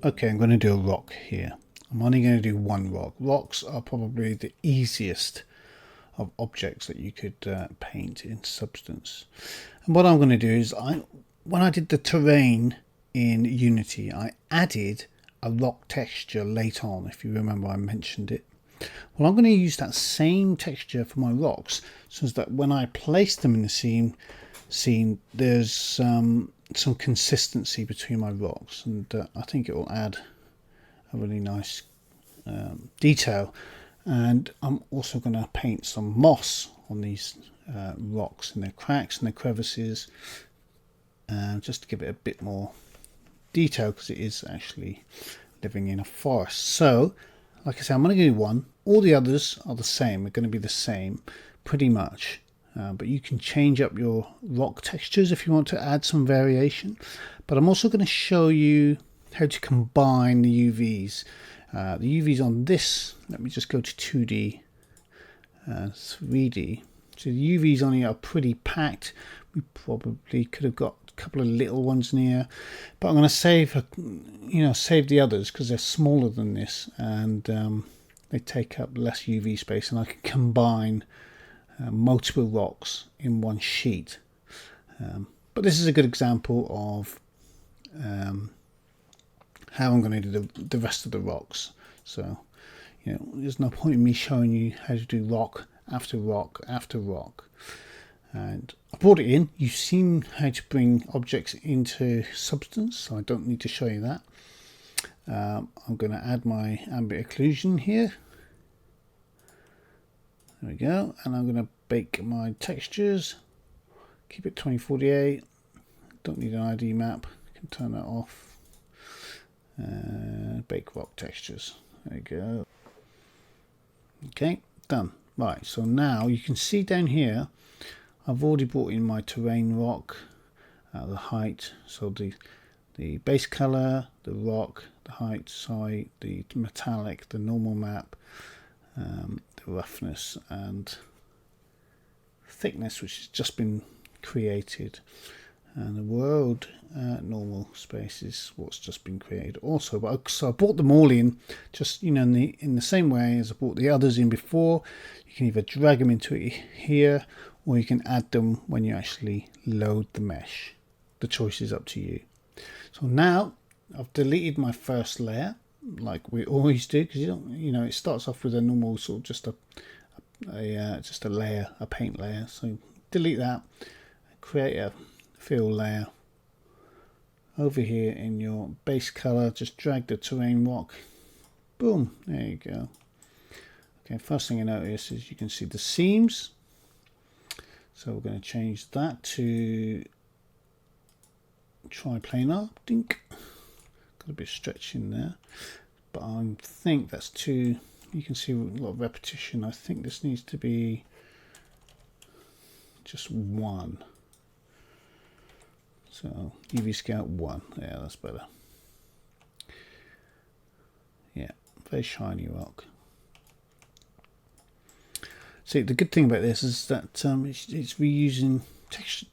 Okay, I'm going to do a rock here. I'm only going to do one rock. Rocks are probably the easiest of objects that you could paint in Substance. And what I'm going to do is, when I did the terrain in Unity, I added a rock texture later on. If you remember, I mentioned it. Well, I'm going to use that same texture for my rocks, so that when I place them in the scene, there's some consistency between my rocks, and I think it will add a really nice detail. And I'm also going to paint some moss on these rocks and their cracks and their crevices, just to give it a bit more detail, because it is actually living in a forest. So like I said, I'm going to do one. All the others are the same. They're going to be the same pretty much. But you can change up your rock textures if you want to add some variation. But I'm also going to show you how to combine the UVs. The UVs on this, let me just go to 2D, 3D. So the UVs on here are pretty packed. We probably could have got a couple of little ones in here, but I'm going to save the others because they're smaller than this, and they take up less UV space, and I can combine multiple rocks in one sheet. But this is a good example of how I'm going to do the rest of the rocks. So there's no point in me showing you how to do rock after rock after rock. And I brought it in. You've seen how to bring objects into Substance, so I don't need to show you that. I'm going to add my ambient occlusion here. There we go. And I'm going to bake my textures. Keep it 2048. Don't need an ID map. I can turn that off. Bake rock textures. There you go. Okay, done. Right, so now you can see down here, I've already brought in my terrain rock, the height, so the base color, the rock, the height, sorry, the metallic, the normal map, the roughness and thickness, which has just been created, and the world normal space is what's just been created also. But so I brought them all in, just in the same way as I brought the others in before. You can either drag them into it here, or you can add them when you actually load the mesh. The choice is up to you. So now I've deleted my first layer, like we always do, because it starts off with a normal sort of just a layer, a paint layer. So delete that, create a fill layer over here in your base color. Just drag the terrain rock, boom, there you go. Okay, first thing you notice is you can see the seams, so we're going to change that to triplanar. Dink, got a bit of stretch in there, but I think that's too, you can see a lot of repetition. I think this needs to be just 1. So UV scale 1, yeah, that's better. Yeah, very shiny rock. See, the good thing about this is that it's reusing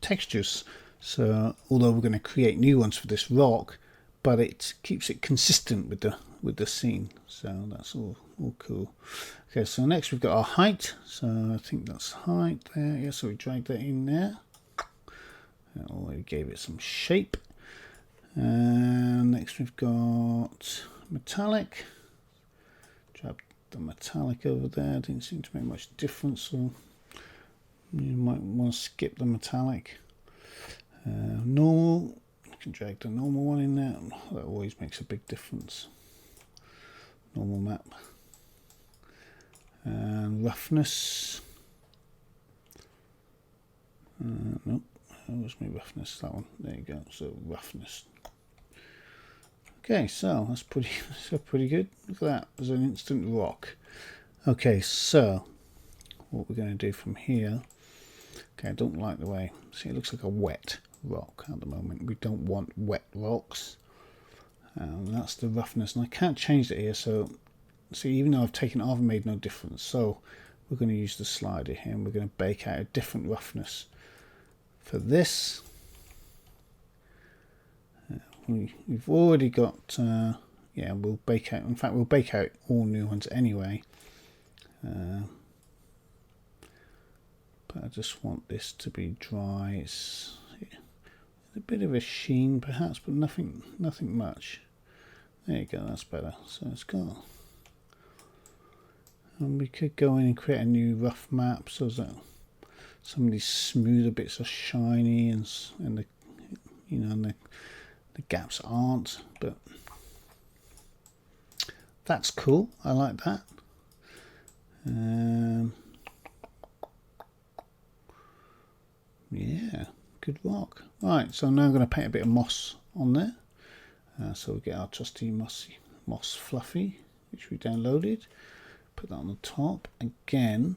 textures. So although we're going to create new ones for this rock, but it keeps it consistent with the scene. So that's all cool. Okay, so next we've got our height. So I think that's height there. Yeah, so we drag that in there. Already gave it some shape. And next we've got metallic. Drag the metallic over there. Didn't seem to make much difference, so you might want to skip the metallic. Normal, you can drag the normal one in there. That always makes a big difference. Normal map. And roughness. Nope. Where's my roughness? That one. There you go. So roughness. Okay, so that's pretty good. Look at that. There's an instant rock. Okay, so what we're going to do from here. Okay, I don't like the way. See, it looks like a wet rock at the moment. We don't want wet rocks. That's the roughness, and I can't change it here. So see, even though I've taken it off, I've made no difference. So we're going to use the slider here, and we're going to bake out a different roughness. For this, we've already got yeah, we'll bake out. In fact, we'll bake out all new ones anyway. But I just want this to be dry. It's a bit of a sheen, perhaps, but nothing much. There you go. That's better. So it's got. And we could go in and create a new rough map so that some of these smoother bits are shiny and the and the gaps aren't. But that's cool. I like that. Yeah, good rock. Right, so now I'm going to paint a bit of moss on there. So we get our trusty moss fluffy, which we downloaded. Put that on the top again.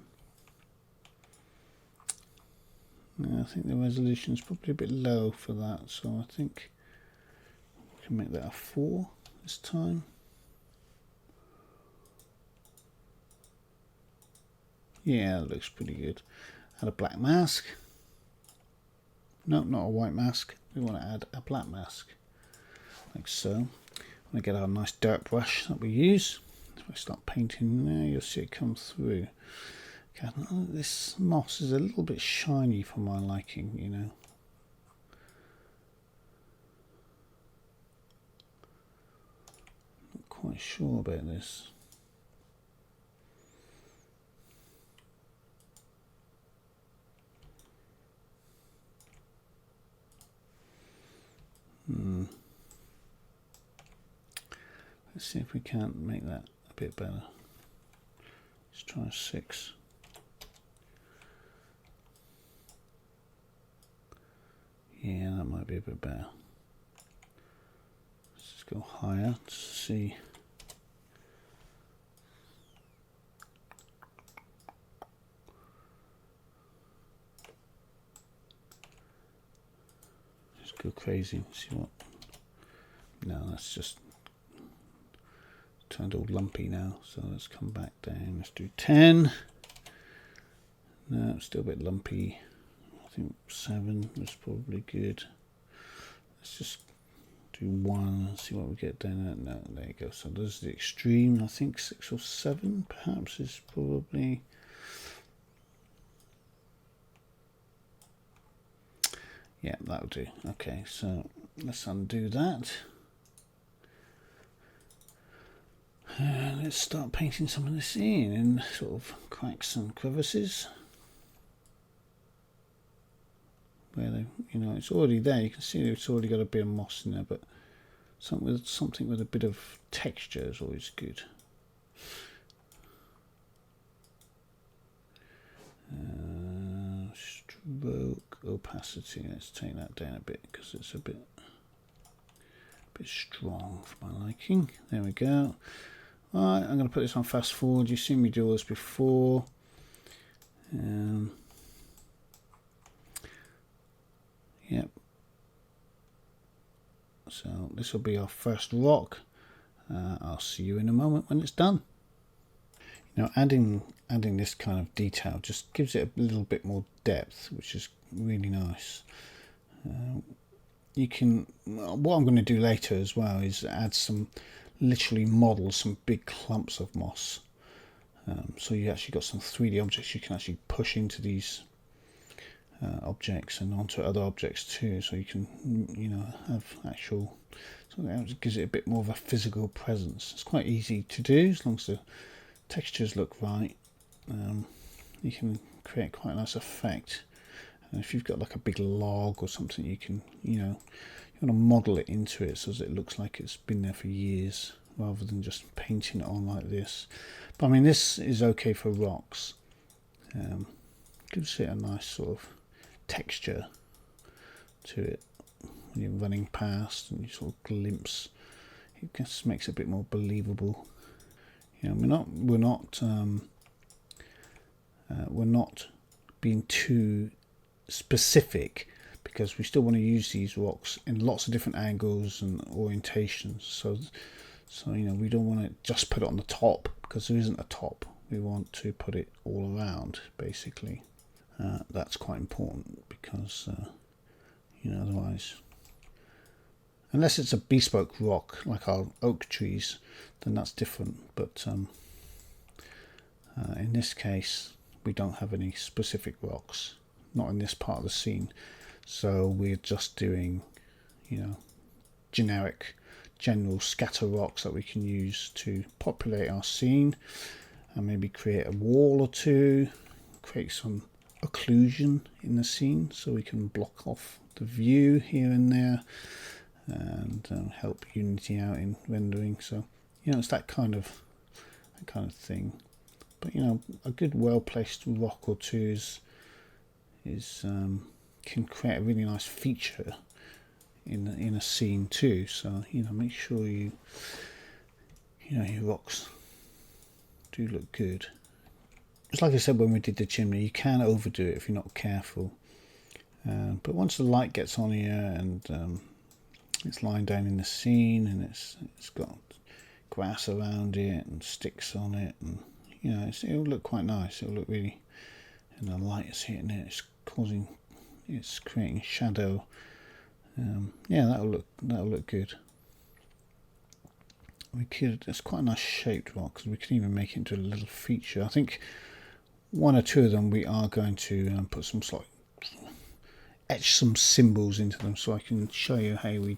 I think the resolution is probably a bit low for that, so I think we can make that a 4 this time. Yeah, that looks pretty good. Add a black mask. No, not a white mask. We want to add a black mask, like so. I'm going to get our nice dirt brush that we use. If I start painting there, you'll see it come through. Okay, this moss is a little bit shiny for my liking, you know. Not quite sure about this. Let's see if we can't make that a bit better. Let's try a 6. Yeah, that might be a bit better. Let's just go higher to see. Just go crazy. See what? No, that's just turned all lumpy now. So let's come back down. Let's do 10. No, it's still a bit lumpy. I think 7 was probably good. Let's just do 1 and see what we get down at. No, there you go. So there's the extreme. I think 6 or 7 perhaps is probably. Yeah, that'll do. Okay, so let's undo that. Let's start painting some of this in sort of cracks and crevices. Where they, it's already there. You can see it's already got a bit of moss in there, but something with a bit of texture is always good. Stroke opacity. Let's take that down a bit because it's a bit strong for my liking. There we go. Alright, I'm going to put this on fast forward. You've seen me do all this before. Yep. So this will be our first rock. I'll see you in a moment when it's done. Adding this kind of detail just gives it a little bit more depth, which is really nice. You can. What I'm going to do later as well is add literally model some big clumps of moss. So you actually got some 3D objects you can actually push into these objects and onto other objects too. So you can, have actual. So that gives it a bit more of a physical presence. It's quite easy to do as long as the textures look right. You can create quite a nice effect. And if you've got like a big log or something, you can, you want to model it into it so that it looks like it's been there for years rather than just painting it on like this. But I mean, this is okay for rocks. Gives it a nice sort of texture to it when you're running past and you sort of glimpse. It just makes it a bit more believable. We're not being too specific because we still want to use these rocks in lots of different angles and orientations. So we don't want to just put it on the top because there isn't a top. We want to put it all around, basically. That's quite important because otherwise. Unless it's a bespoke rock like our oak trees, then that's different. But in this case, we don't have any specific rocks, not in this part of the scene. So we're just doing, generic, general scatter rocks that we can use to populate our scene, and maybe create a wall or two, create some occlusion in the scene so we can block off the view here and there, and help Unity out in rendering. So it's that kind of thing. But a good well-placed rock or two can create a really nice feature in a scene too. So make sure your rocks do look good. It's like I said when we did the chimney, you can overdo it if you're not careful. But once the light gets on here and it's lying down in the scene and it's got grass around it and sticks on it, and it'll look quite nice. It'll look really, and the light is hitting it. It's creating shadow. That'll look good. It's quite a nice shaped rock, because we can even make it into a little feature. I think one or two of them we are going to put some etch some symbols into them, so I can show you how we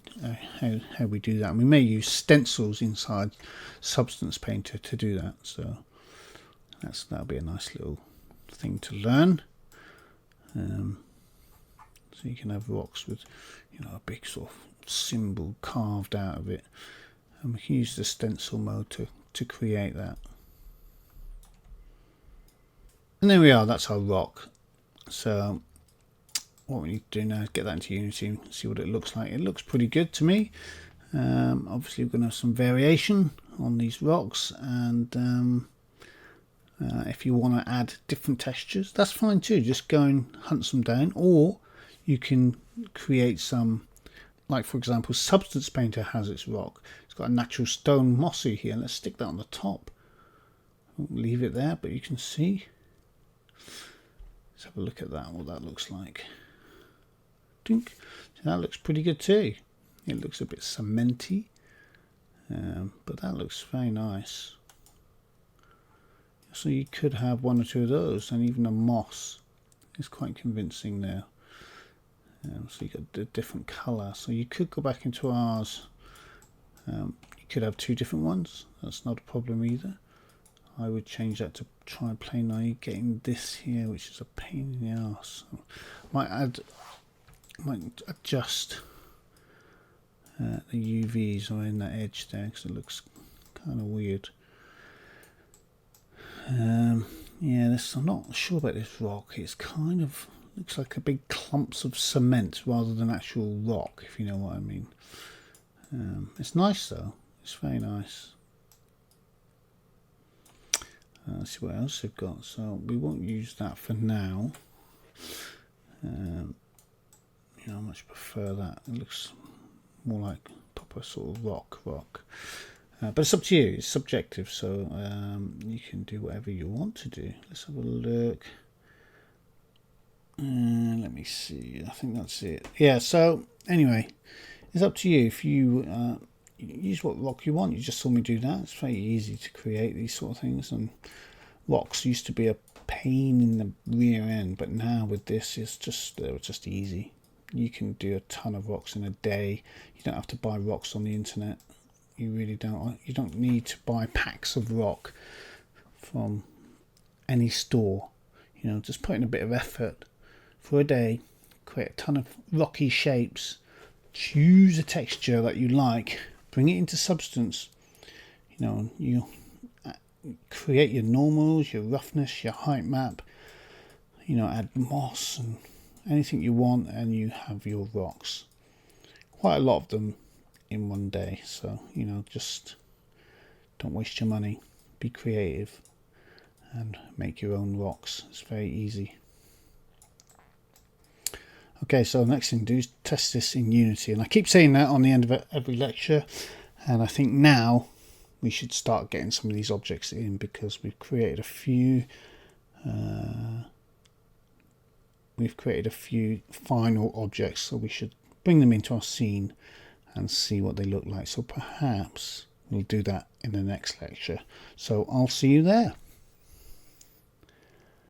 do that. And we may use stencils inside Substance Painter to do that. So that'll be a nice little thing to learn. So you can have rocks with a big sort of symbol carved out of it, and we can use the stencil mode to create that. And there we are, that's our rock. So what we need to do now is get that into Unity and see what it looks like. It looks pretty good to me. Obviously we're going to have some variation on these rocks, and if you want to add different textures, that's fine too. Just go and hunt some down, or you can create some, like for example Substance Painter has its rock. It's got a natural stone mossy here. Let's stick that on the top. I'll leave it there, but you can see. Let's have a look at that, what that looks like. Dink. So that looks pretty good too. It looks a bit cementy, but that looks very nice. So you could have one or two of those, and even a moss is quite convincing there. So you got a different colour. So you could go back into ours. You could have two different ones. That's not a problem either. I would change that to triplane. Now you're getting this here, which is a pain in the arse. So might adjust the UVs or in that edge there, because it looks kind of weird. I'm not sure about this rock. It's kind of looks like a big clumps of cement rather than actual rock, if you know what I mean. It's nice though. It's very nice. Let's see what else they've got. So we won't use that for now. I much prefer that. It looks more like proper sort of rock. But it's up to you. It's subjective, so you can do whatever you want to do. Let's have a look. Let me see. I think that's it. Yeah, so anyway, it's up to you. If you use what rock you want, you just saw me do that. It's very easy to create these sort of things, and rocks used to be a pain in the rear end, but now with this it's just easy. You can do a ton of rocks in a day. You don't have to buy rocks on the internet. You really don't. You don't need to buy packs of rock from any store. Just put in a bit of effort for a day, create a ton of rocky shapes, choose a texture that you like, bring it into Substance. You create your normals, your roughness, your height map. Add moss and anything you want, and you have your rocks. Quite a lot of them in one day. So just don't waste your money. Be creative and make your own rocks. It's very easy. Okay, so the next thing to do is test this in Unity, and I keep saying that on the end of every lecture, and I think now we should start getting some of these objects in, because we've created a few final objects, so we should bring them into our scene and see what they look like. So perhaps we'll do that in the next lecture. So I'll see you there.